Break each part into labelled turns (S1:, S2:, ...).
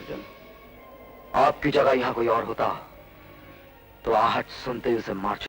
S1: Surgeon. आपकी जगह यहाँ कोई और होता तो आहट सुनते ही उसे मार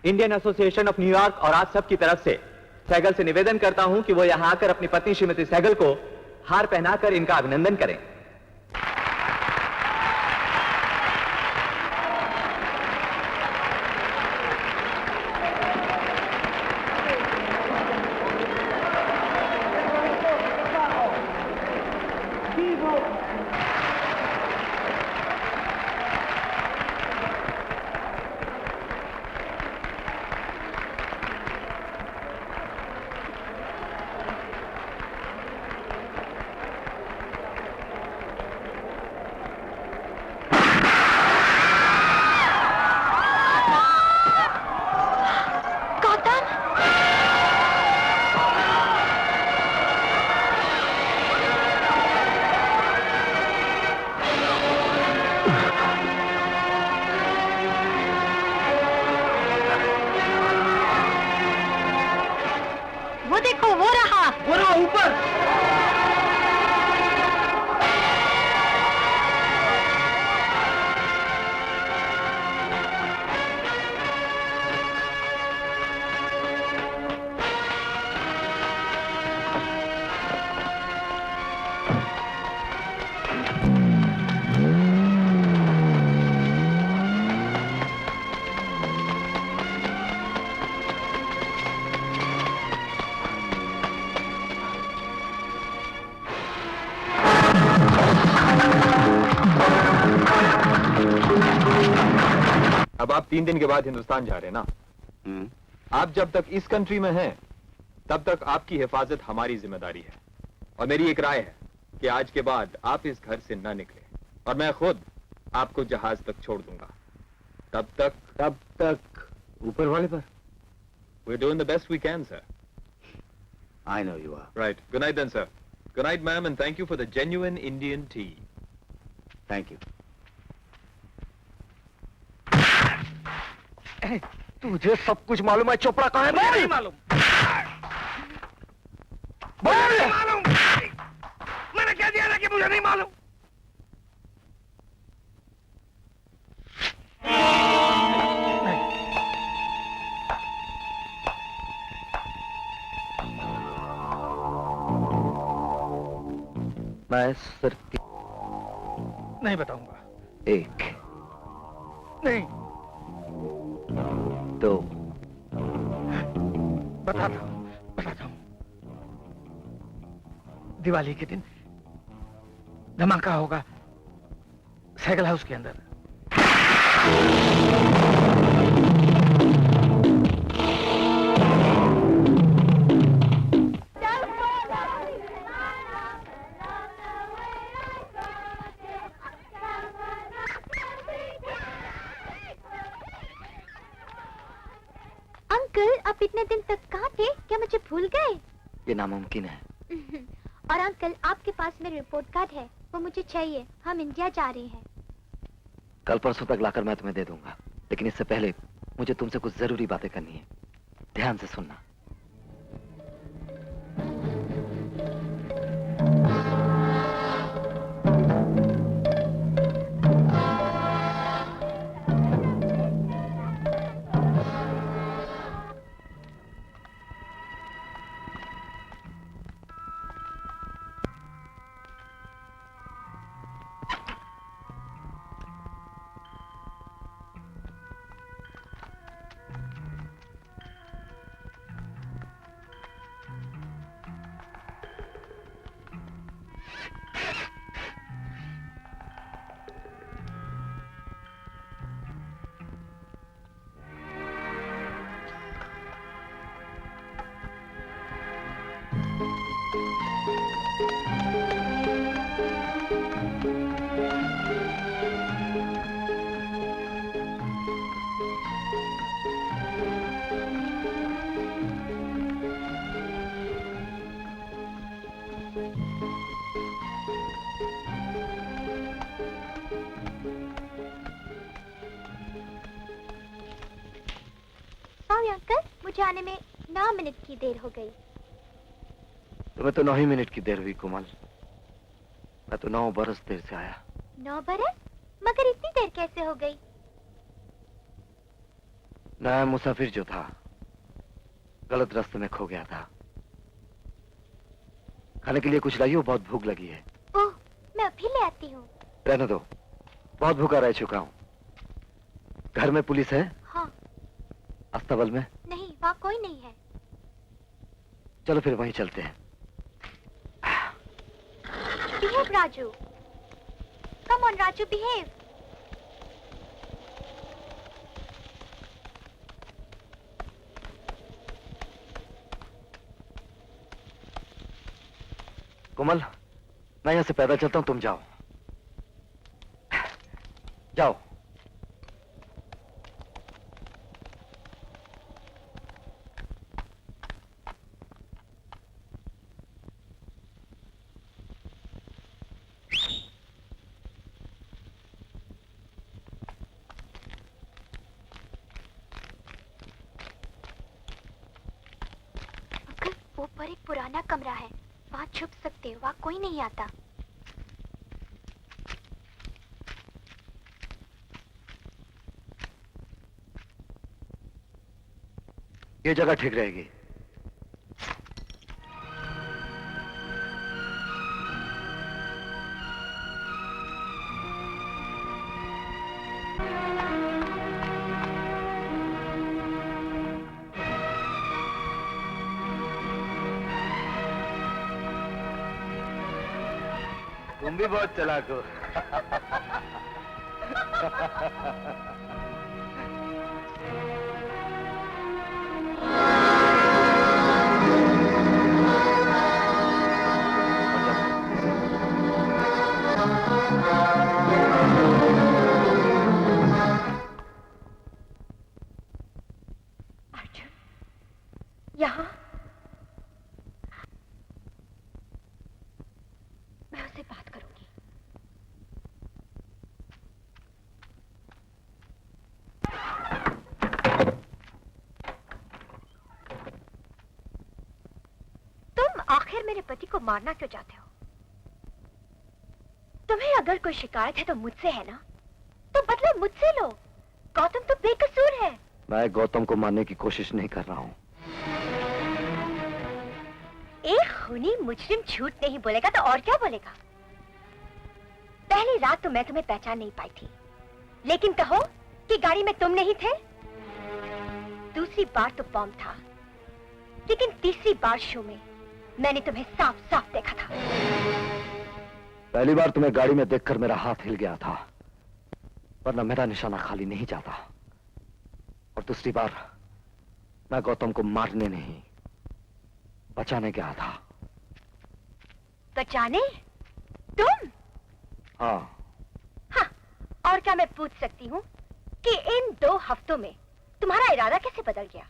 S2: इंडियन एसोसिएशन ऑफ न्यूयॉर्क और आप सब की तरफ से सहगल से निवेदन करता हूं कि वो यहां आकर अपनी पत्नी श्रीमती सहगल को हार पहनाकर इनका अभिनंदन करें।
S3: अब आप 3 दिन के बाद हिंदुस्तान जा रहे हैं ना? आप जब तक इस कंट्री में हैं, तब तक आपकी हिफाजत हमारी जिम्मेदारी है। और मेरी एक राय है कि आज के बाद आप इस घर से न निकले और मैं खुद आपको जहाज तक छोड़ दूंगा। तब तक
S1: ऊपर वाले पर।
S3: We're doing the best we can, sir.
S1: I know you are.
S3: Right. Good night then, sir. Good night, ma'am, and thank you for the genuine Indian tea.
S1: Thank you. तुझे सब कुछ मालूम है चोपड़ा कहाँ है?
S4: नहीं मालूम। नहीं मालूम। मैंने कह दिया ना कि मुझे नहीं मालूम।
S1: मैं सिर्फ
S4: नहीं बताऊंगा।
S1: एक
S4: नहीं
S1: दो
S4: बताता हूं। दिवाली के दिन धमाका होगा सहगल हाउस के अंदर।
S5: अंकल, आप इतने दिन तक कहाँ थे? क्या मुझे भूल गए?
S1: ये नामुमकिन है।
S5: और अंकल, आपके पास मेरी रिपोर्ट कार्ड है, वो मुझे चाहिए। हम इंडिया जा रहे हैं।
S1: कल परसों तक लाकर मैं तुम्हें दे दूंगा, लेकिन इससे पहले मुझे तुमसे कुछ जरूरी बातें करनी है। ध्यान से सुनना।
S5: सॉरी अंकल, मुझे आने में 9 मिनट की देर हो गई।
S1: तुम्हें तो 9 ही मिनट की देर हुई कोमल। मैं तो 9 बरस देर से आया।
S5: 9 बरस? मगर इतनी देर कैसे हो गई?
S1: नया मुसाफिर जो था गलत रास्ते में खो गया था। खाने के लिए कुछ लाइयो, बहुत भूख लगी है।
S5: ओह, मैं अभी ले आती हूँ।
S1: रहने दो, बहुत भूखा रह चुका हूँ। घर में पुलिस है?
S5: हाँ।
S1: अस्तबल में?
S5: नहीं, वहाँ कोई नहीं है।
S1: चलो फिर वहीं चलते हैं।
S5: Behave Raju. Come on Raju, behave.
S1: Komal, मैं यहाँ से पैदल चलता हूँ, तुम जाओ। जाओ।
S5: अंकल, ऊपर एक पुराना कमरा है, वहाँ छुप सकते हो, वहाँ कोई नहीं आता।
S1: ये जगह ठीक रहेगी। तुम भी बहुत चालाक हो।
S5: अर्जुन, यहाँ? मैं उससे बात करूंगी। तुम आखिर मेरे पति को मारना क्यों चाहते हो? तुम्हें अगर कोई शिकायत है तो मुझसे है ना, तो बदला मुझसे लो। गौतम तो बेकसूर है।
S1: मैं गौतम को मारने की कोशिश नहीं कर रहा हूँ।
S5: एक खूनी मुजरिम झूठ नहीं बोलेगा तो और क्या बोलेगा? पहली रात तो मैं तुम्हें पहचान नहीं पाई थी, लेकिन कहो कि गाड़ी में तुम नहीं थे। दूसरी बार तो बॉम्ब था, लेकिन तीसरी बार शो में मैंने तुम्हें साफ साफ देखा था।
S1: पहली बार तुम्हें गाड़ी में देखकर मेरा हाथ हिल गया था, वरना मेरा निशाना खाली नहीं जाता। और दूसरी बार मैं गौतम को मारने नहीं, बचाने गया था।
S5: बचाने? तुम?
S1: हाँ।
S5: हाँ, और क्या मैं पूछ सकती हूँ कि इन 2 हफ्तों में तुम्हारा इरादा कैसे बदल गया?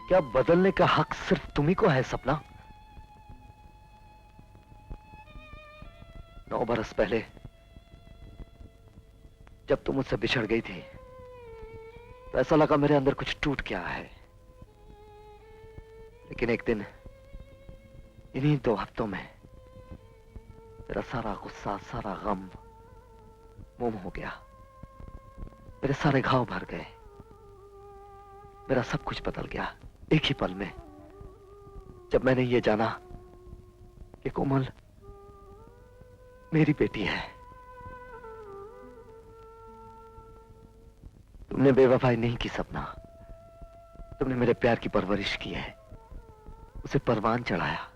S1: क्या बदलने का हक सिर्फ तुम्ही को है सपना? 9 बरस पहले जब तुम मुझसे बिछड़ गई थी तो ऐसा लगा मेरे अंदर कुछ टूट गया है। लेकिन एक दिन इन्हीं 2 हफ्तों में मेरा सारा गुस्सा, सारा गम मोम हो गया। मेरे सारे घाव भर गए। मेरा सब कुछ बदल गया एक ही पल में, जब मैंने ये जाना कि कोमल मेरी बेटी है। तुमने बेवफाई नहीं की सपना, तुमने मेरे प्यार की परवरिश की है, उसे परवान चढ़ाया।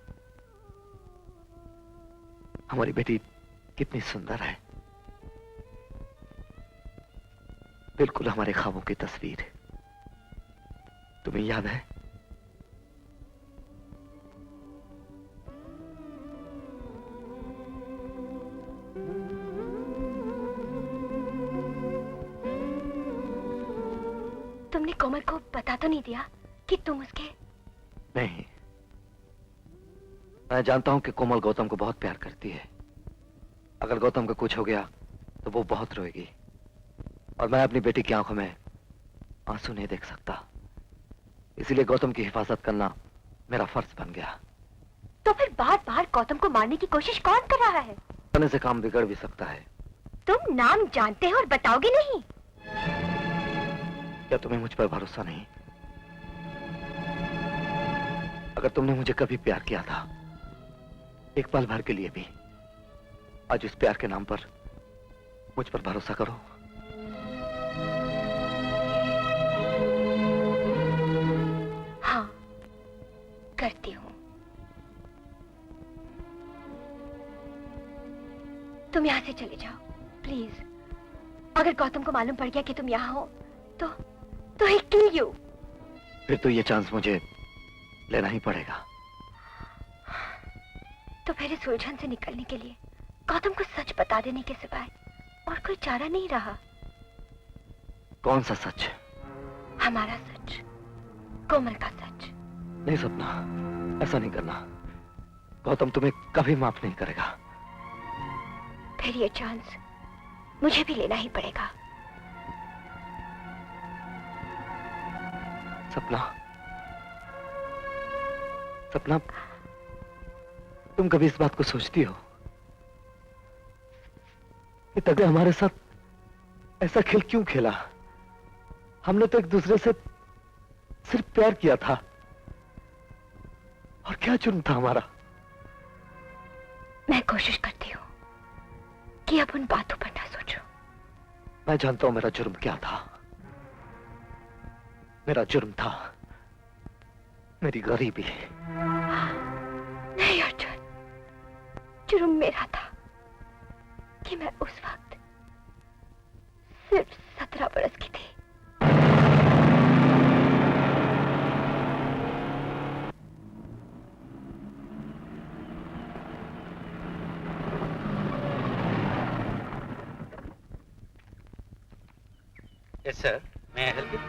S1: हमारी बेटी कितनी सुंदर है, बिल्कुल हमारे ख्वाबों की तस्वीर। तुम्हें याद है?
S5: तुमने कोमल को बता तो नहीं दिया कि तुम उसके?
S1: नहीं, मैं जानता हूं कि कोमल गौतम को बहुत प्यार करती है। अगर गौतम को कुछ हो गया तो वो बहुत रोएगी, और मैं अपनी बेटी की आंखों में आंसू नहीं देख सकता। इसीलिए गौतम की हिफाजत करना मेरा फर्ज बन गया।
S5: तो फिर बार बार गौतम को मारने की कोशिश कौन कर रहा है?
S1: करने से काम बिगड़ भी सकता है।
S5: तुम नाम जानते हो और बताओगे नहीं?
S1: क्या तुम्हें मुझ पर भरोसा नहीं? अगर तुमने मुझे कभी प्यार किया था, एक पल भर के लिए भी, आज उस प्यार के नाम पर मुझ पर भरोसा करो।
S5: हाँ, करती हूँ। तुम यहाँ से चले जाओ प्लीज। अगर गौतम को मालूम पड़ गया कि तुम यहाँ हो तो ही किल यू।
S1: फिर तो ये चांस मुझे लेना ही पड़ेगा।
S5: तो फिर इस उलझन से निकलने के लिए गौतम को सच बता देने के सिवाय और कोई चारा नहीं रहा।
S1: कौन सा सच?
S5: हमारा सच, कोमल का सच।
S1: नहीं सपना, ऐसा नहीं करना। गौतम तुम्हें कभी माफ नहीं करेगा।
S5: फिर ये चांस मुझे भी लेना ही पड़ेगा।
S1: सपना, सपना, तुम कभी इस बात को सोचती हो कि तभी हमारे साथ ऐसा खेल क्यों खेला? हमने तो एक दूसरे से सिर्फ प्यार किया था, और क्या जुर्म था हमारा?
S5: मैं कोशिश करती हूँ कि अब उन बातों पर ना सोचो।
S1: मैं जानता हूं मेरा जुर्म क्या था। मेरा जुर्म था मेरी गरीबी।
S5: नहीं अर्जुन, जुर्म मेरा था कि मैं उस वक्त सिर्फ 17 बरस की थी।
S6: Yes, sir. May I help you?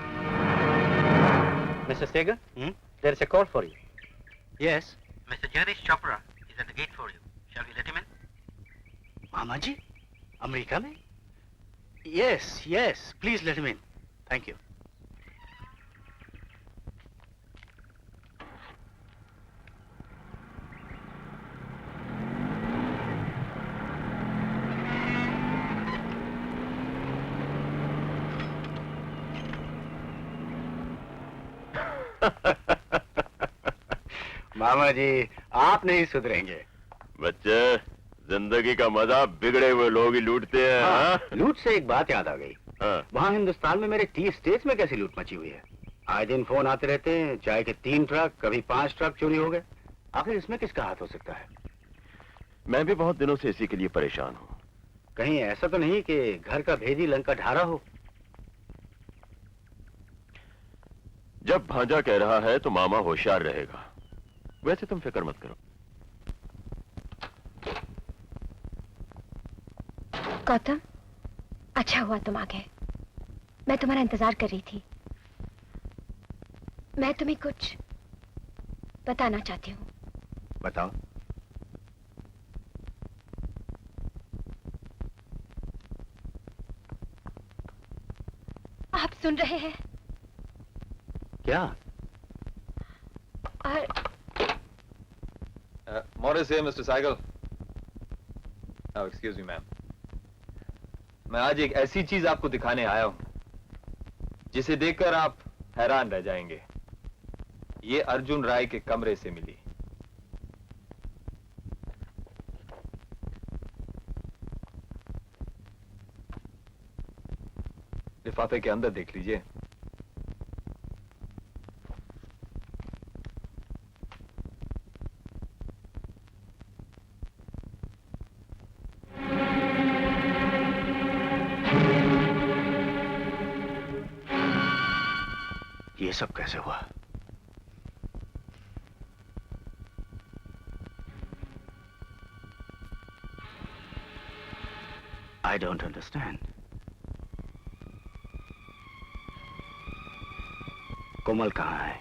S6: Mr. Segar, there is a call for you. Yes.
S7: Mr. Janish Chopra is at the gate for you. Shall we let him in?
S6: Mama ji? America mein? Yes, yes. Please let him in. Thank you. मामा जी, आप नहीं सुधरेंगे।
S8: बच्चे, जिंदगी का मजा बिगड़े हुए लोग ही लूटते हैं। हाँ?
S6: लूट से एक बात याद आ गई।
S8: हाँ।
S6: वहाँ हिंदुस्तान में मेरे 30 स्टेट्स में कैसी लूट मची हुई है। आए दिन फोन आते रहते हैं, चाय के 3 ट्रक, कभी 5 ट्रक चोरी हो गए। आखिर इसमें किसका हाथ हो सकता है?
S8: मैं भी बहुत दिनों से इसी के लिए परेशान हूँ।
S6: कहीं ऐसा तो नहीं कि घर का भेदी लंका ढारा हो?
S8: जब भांजा कह रहा है तो मामा होशियार रहेगा। वैसे तुम फिक्र मत करो।
S5: गौतम, अच्छा हुआ तुम आ गए। मैं तुम्हारा इंतजार कर रही थी। मैं तुम्हें कुछ बताना चाहती हूँ।
S6: बताओ।
S5: आप सुन रहे हैं?
S6: क्या?
S5: और
S3: Morris here, Mr. Saigal. Oh, excuse me, ma'am. मैं आज एक ऐसी चीज आपको दिखाने आया हूं जिसे देखकर आप हैरान रह जाएंगे। ये अर्जुन राय के कमरे से मिली। लिफाफे के अंदर देख लीजिए।
S6: ये सब कैसे हुआ? I don't understand. कोमल कहाँ है?